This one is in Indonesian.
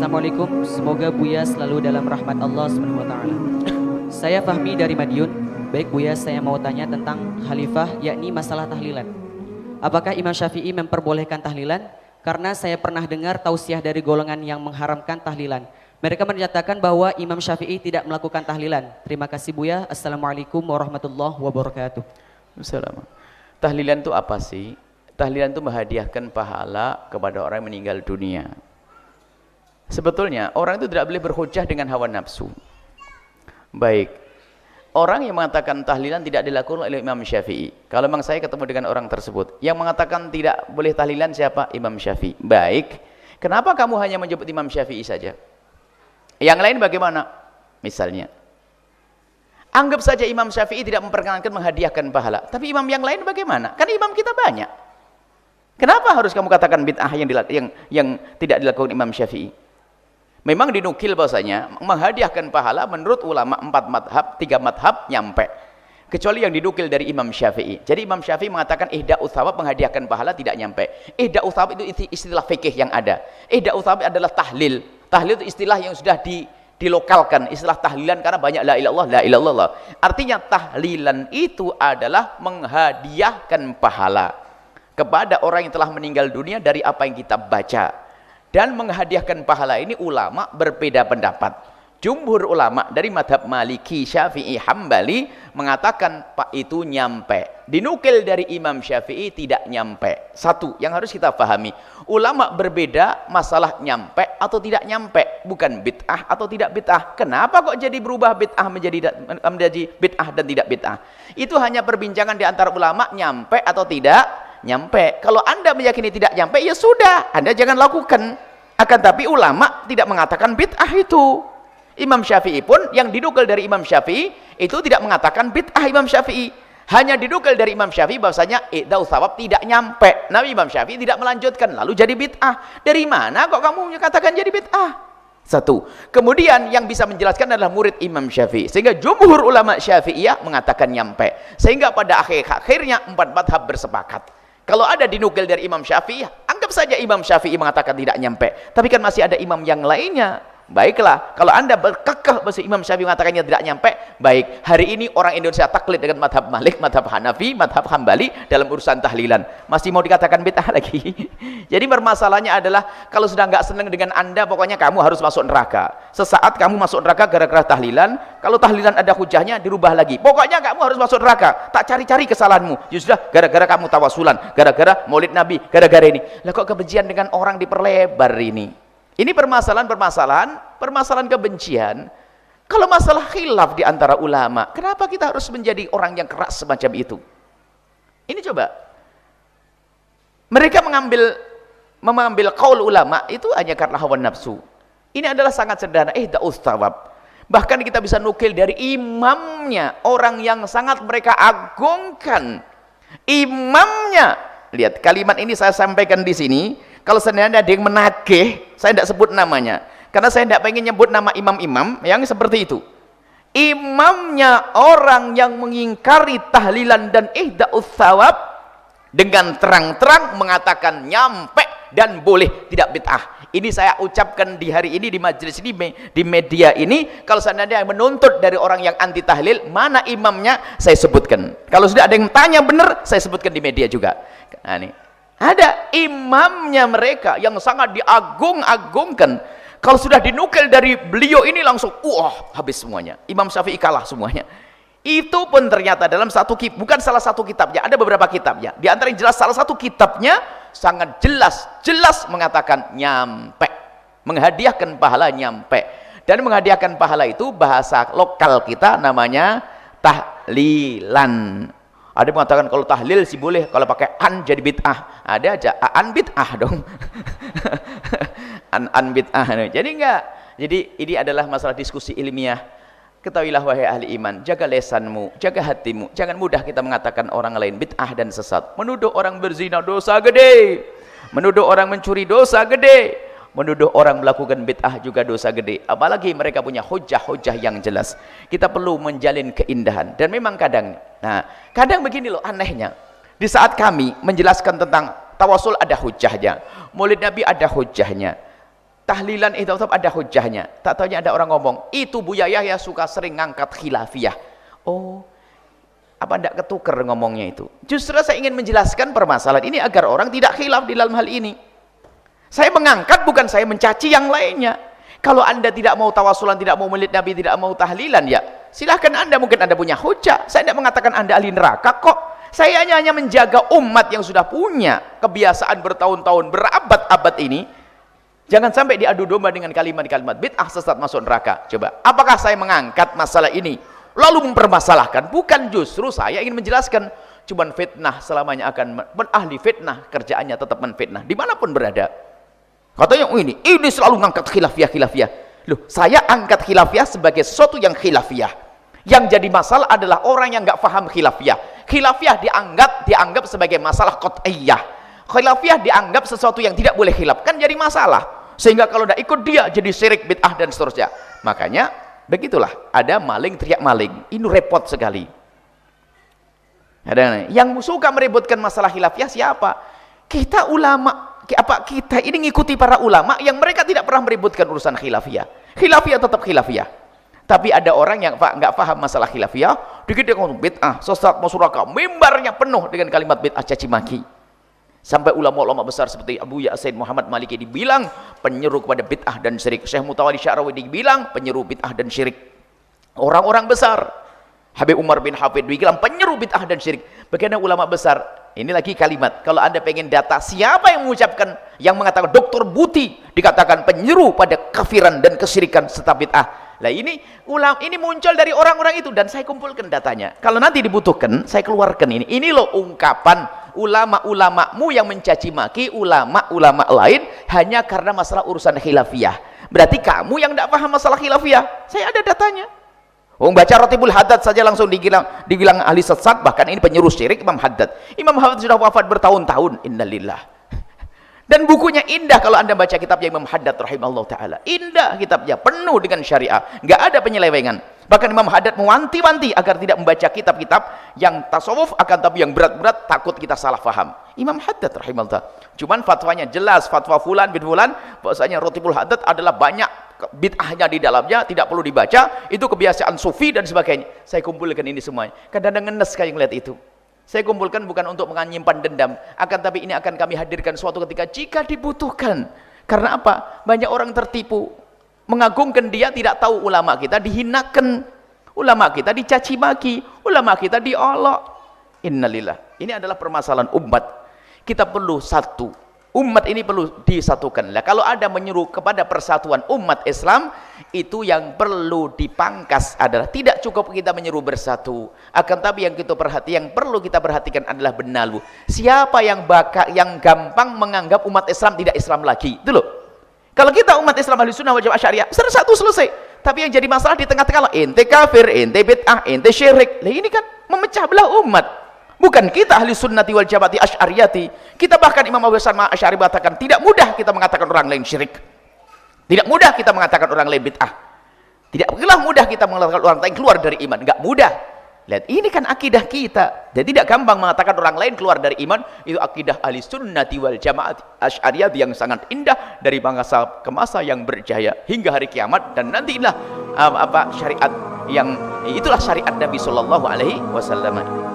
Assalamualaikum, semoga Buya selalu dalam rahmat Allah SWT. Saya Fahmi dari Madiun. Baik Buya, saya mau tanya tentang khalifah, yakni masalah tahlilan. Apakah Imam Syafi'i memperbolehkan tahlilan? Karena saya pernah dengar tausiah dari golongan yang mengharamkan tahlilan. Mereka menyatakan bahwa Imam Syafi'i tidak melakukan tahlilan. Terima kasih Buya. Assalamualaikum warahmatullahi wabarakatuh. Assalamualaikum. Tahlilan itu apa sih? Tahlilan itu menghadiahkan pahala kepada orang yang meninggal dunia. Sebetulnya orang itu tidak boleh berhujjah dengan hawa nafsu. Baik, orang yang mengatakan tahlilan tidak dilakukan oleh Imam Syafi'i. Kalau memang saya ketemu dengan orang tersebut yang mengatakan tidak boleh tahlilan, siapa? Imam Syafi'i. Baik, kenapa kamu hanya menyebut Imam Syafi'i saja? Yang lain bagaimana? Misalnya, anggap saja Imam Syafi'i tidak memperkenankan menghadiahkan pahala, tapi imam yang lain bagaimana? Kan imam kita banyak. Kenapa harus kamu katakan bid'ah yang tidak dilakukan Imam Syafi'i? Memang dinukil bahwasanya menghadiahkan pahala menurut ulama 4 madhab, 3 madhab nyampe. Kecuali yang dinukil dari Imam Syafi'i. Jadi Imam Syafi'i mengatakan ihda'u thawab, menghadiahkan pahala tidak nyampe. Ihda'u thawab itu istilah fikih yang ada. Ihda'u thawab adalah tahlil. Tahlil itu istilah yang sudah dilokalkan, istilah tahlilan, karena banyak la ilallah, la ilallah. Artinya tahlilan itu adalah menghadiahkan pahala kepada orang yang telah meninggal dunia dari apa yang kita baca. Dan menghadiahkan pahala ini ulama berbeda pendapat. Jumhur ulama dari madhab Maliki, Syafi'i, Hambali mengatakan Pak itu nyampe. Dinukil dari Imam Syafi'i tidak nyampe. Satu yang harus kita pahami, ulama berbeda masalah nyampe atau tidak nyampe, bukan bid'ah atau tidak bid'ah. Kenapa kok jadi berubah bid'ah menjadi bid'ah dan tidak bid'ah? Itu hanya perbincangan di antara ulama, nyampe atau tidak nyampe. Kalau Anda meyakini tidak nyampe, ya sudah, Anda jangan lakukan. Akan tapi ulama tidak mengatakan bid'ah itu. Imam Syafi'i pun yang dinukil dari Imam Syafi'i itu tidak mengatakan bid'ah Imam Syafi'i. Hanya dinukil dari Imam Syafi'i bahwasanya ihda'u thawab tidak nyampe. Nabi Imam Syafi'i tidak melanjutkan, lalu jadi bid'ah. Dari mana kok kamu katakan jadi bid'ah? Satu. Kemudian yang bisa menjelaskan adalah murid Imam Syafi'i. Sehingga jumhur ulama Syafi'iyah mengatakan nyampe. Sehingga pada akhirnya 4 madhab bersepakat. Kalau ada dinukil dari Imam Syafi'i, anggap saja Imam Syafi'i mengatakan tidak nyampe. Tapi kan masih ada imam yang lainnya. Baiklah, kalau Anda berkekeh bahwa Imam Syafi'i mengatakannya tidak nyampe, baik. Hari ini orang Indonesia taklid dengan madhab Malik, madhab Hanafi, madhab Hambali dalam urusan tahlilan. Masih mau dikatakan bid'ah lagi. Jadi permasalahannya adalah kalau sudah nggak senang dengan Anda, pokoknya kamu harus masuk neraka. Sesaat kamu masuk neraka gara-gara tahlilan. Kalau tahlilan ada hujahnya, dirubah lagi. Pokoknya kamu harus masuk neraka. Tak cari-cari kesalahanmu. Ya sudah, gara-gara kamu tawasulan, gara-gara maulid Nabi, gara-gara ini. Lah kok kebencian dengan orang diperlebar ini? Ini permasalahan kebencian. Kalau masalah khilaf di antara ulama, kenapa kita harus menjadi orang yang keras semacam itu? Ini coba. Mereka mengambil qaul ulama itu hanya karena hawa nafsu. Ini adalah sangat sederhana, ihda'us thawab. Bahkan kita bisa nukil dari imamnya, orang yang sangat mereka agungkan. Imamnya. Lihat, kalimat ini saya sampaikan di sini. Kalau seandainya ada yang menagih, saya tidak sebut namanya. Karena saya tidak pengen nyebut nama imam-imam yang seperti itu. Imamnya orang yang mengingkari tahlilan dan ihda'us thawab dengan terang-terang mengatakan nyampe dan boleh, tidak bid'ah. Ini saya ucapkan di hari ini, di majelis ini, di media ini. Kalau seandainya menuntut dari orang yang anti tahlil, mana imamnya, saya sebutkan. Kalau sudah ada yang tanya benar, saya sebutkan di media juga. Nah, ini ada imamnya mereka yang sangat diagung-agungkan. Kalau sudah dinukil dari beliau ini langsung habis semuanya. Imam Syafi'i kalah semuanya. Itu pun ternyata dalam satu kitab, bukan salah satu kitabnya, ada beberapa kitabnya. Di antara yang jelas salah satu kitabnya sangat jelas mengatakan nyampe. Menghadiahkan pahala nyampe. Dan menghadiahkan pahala itu bahasa lokal kita namanya tahlilan. Ada yang mengatakan kalau tahlil sih boleh, kalau pakai an jadi bid'ah. Ada aja an bid'ah dong. an bid'ah. Jadi enggak. Jadi ini adalah masalah diskusi ilmiah. Ketahuilah wahai ahli iman, jaga lesanmu, jaga hatimu. Jangan mudah kita mengatakan orang lain bid'ah dan sesat. Menuduh orang berzina dosa gede. Menuduh orang mencuri dosa gede. Menuduh orang melakukan bid'ah juga dosa gede. Apalagi mereka punya hujah-hujah yang jelas. Kita perlu menjalin keindahan. Dan memang kadang begini loh anehnya. Di saat kami menjelaskan tentang tawasul ada hujahnya, Maulid Nabi ada hujahnya, tahlilan itu tetap ada hujahnya. Tak taunya ada orang ngomong, itu Buya Yahya suka sering ngangkat khilafiyah. Oh, apa tidak ketuker ngomongnya itu? Justru saya ingin menjelaskan permasalahan ini agar orang tidak khilaf di dalam hal ini. Saya mengangkat bukan saya mencaci yang lainnya. Kalau Anda tidak mau tawasulan, tidak mau melid Nabi, tidak mau tahlilan, ya silahkan Anda, mungkin Anda punya hujah. Saya tidak mengatakan Anda ahli neraka kok. Saya hanya menjaga umat yang sudah punya kebiasaan bertahun-tahun, berabad-abad ini. Jangan sampai diadu domba dengan kalimat-kalimat bid'ah sesat masuk neraka. Coba, apakah saya mengangkat masalah ini lalu mempermasalahkan? Bukan, justru saya ingin menjelaskan. Cuman fitnah selamanya akan ahli fitnah, kerjaannya tetap menfitnah dimanapun berada. Katanya ini selalu ngangkat khilafiyah. Loh, saya angkat khilafiyah sebagai sesuatu yang khilafiyah. Yang jadi masalah adalah orang yang nggak paham khilafiyah. Khilafiyah dianggap sebagai masalah qat'iyah. Khilafiyah dianggap sesuatu yang tidak boleh khilaf, kan jadi masalah. Sehingga kalau tidak ikut dia jadi syirik, bid'ah dan seterusnya. Makanya begitulah, ada maling teriak maling. Ini repot sekali. Ada yang suka meributkan masalah khilafiyah siapa? Kita ulama. Kita ini ngikuti para ulama yang mereka tidak pernah meributkan urusan khilafiyah. Khilafiyah tetap khilafiyah. Tapi ada orang yang nggak paham masalah khilafiyah, dikit dia ngomong bid'ah, sesat, masuk neraka, mimbarnya penuh dengan kalimat bid'ah, caci maki. Sampai ulama-ulama besar seperti Abu Ya'sin Muhammad Maliki dibilang penyeru kepada bid'ah dan syirik. Syekh Mutawalli Sya'rawi dibilang penyeru bid'ah dan syirik. Orang-orang besar, Habib Umar bin Hafid dibilang penyeru bid'ah dan syirik. Bagaimana ulama besar? Ini lagi kalimat, kalau Anda pengen data siapa yang mengucapkan, yang mengatakan Dr. Buti dikatakan penyeru pada kafiran dan kesyirikan serta bid'ah. Lah ini muncul dari orang-orang itu dan saya kumpulkan datanya. Kalau nanti dibutuhkan, saya keluarkan ini. Ini loh ungkapan ulama-ulamamu yang mencaci maki ulama-ulama lain hanya karena masalah urusan khilafiyah. Berarti kamu yang tidak paham masalah khilafiyah. Saya ada datanya. Baca Ratibul Haddad saja langsung dibilang ahli sesat, bahkan ini penyuruh syirik Imam Haddad. Imam Haddad sudah wafat bertahun-tahun, innalillah. Dan bukunya indah kalau Anda baca kitabnya Imam Haddad rahimahullah taala. Indah kitabnya, penuh dengan syariah, enggak ada penyelewengan. Bahkan Imam Haddad mewanti-wanti agar tidak membaca kitab-kitab yang tasawuf, akan tapi yang berat-berat, takut kita salah faham. Imam Haddad rahimahullah. Cuman fatwanya jelas, fatwa fulan bin fulan, bahwasanya Ratibul Haddad adalah banyak bid'ahnya di dalamnya, tidak perlu dibaca, itu kebiasaan sufi dan sebagainya. Saya kumpulkan ini semuanya. Kadang-kadang ngenes kayak ngeliat itu. Saya kumpulkan bukan untuk menyimpan dendam, akan tapi ini akan kami hadirkan suatu ketika jika dibutuhkan. Karena apa? Banyak orang tertipu, mengagungkan dia, tidak tahu ulama kita dihinakan, ulama kita dicaci maki, ulama kita diolok. Innalillah. Ini adalah permasalahan umat. Kita perlu satu. Umat ini perlu disatukan. Lah, kalau ada menyeru kepada persatuan umat Islam, itu yang perlu dipangkas adalah tidak cukup kita menyeru bersatu. Akan tapi yang perlu kita perhatikan adalah benalu. Siapa yang gampang menganggap umat Islam tidak Islam lagi? Itu loh. Kalau kita umat Islam ahli sunnah wal jamaah syariah, satu selesai. Tapi yang jadi masalah di tengah-tengah, ente kafir, ente bid'ah, ente syirik. Lah ini kan memecah belah umat. Bukan kita ahli sunnati wal jamaati asy'ariyati. Kita bahkan Imam Abu Hasan Asy'ari mengatakan tidak mudah kita mengatakan orang lain syirik. Tidak mudah kita mengatakan orang lain bid'ah. Tidaklah mudah kita mengatakan orang lain keluar dari iman. Enggak mudah. Lihat, ini kan akidah kita. Dan tidak gampang mengatakan orang lain keluar dari iman. Itu akidah ahli sunnati wal jamaati asy'ariyati yang sangat indah dari masa ke masa yang berjaya hingga hari kiamat. Dan nantilah syariat yang itulah syariat Nabi sallallahu alaihi wasallam.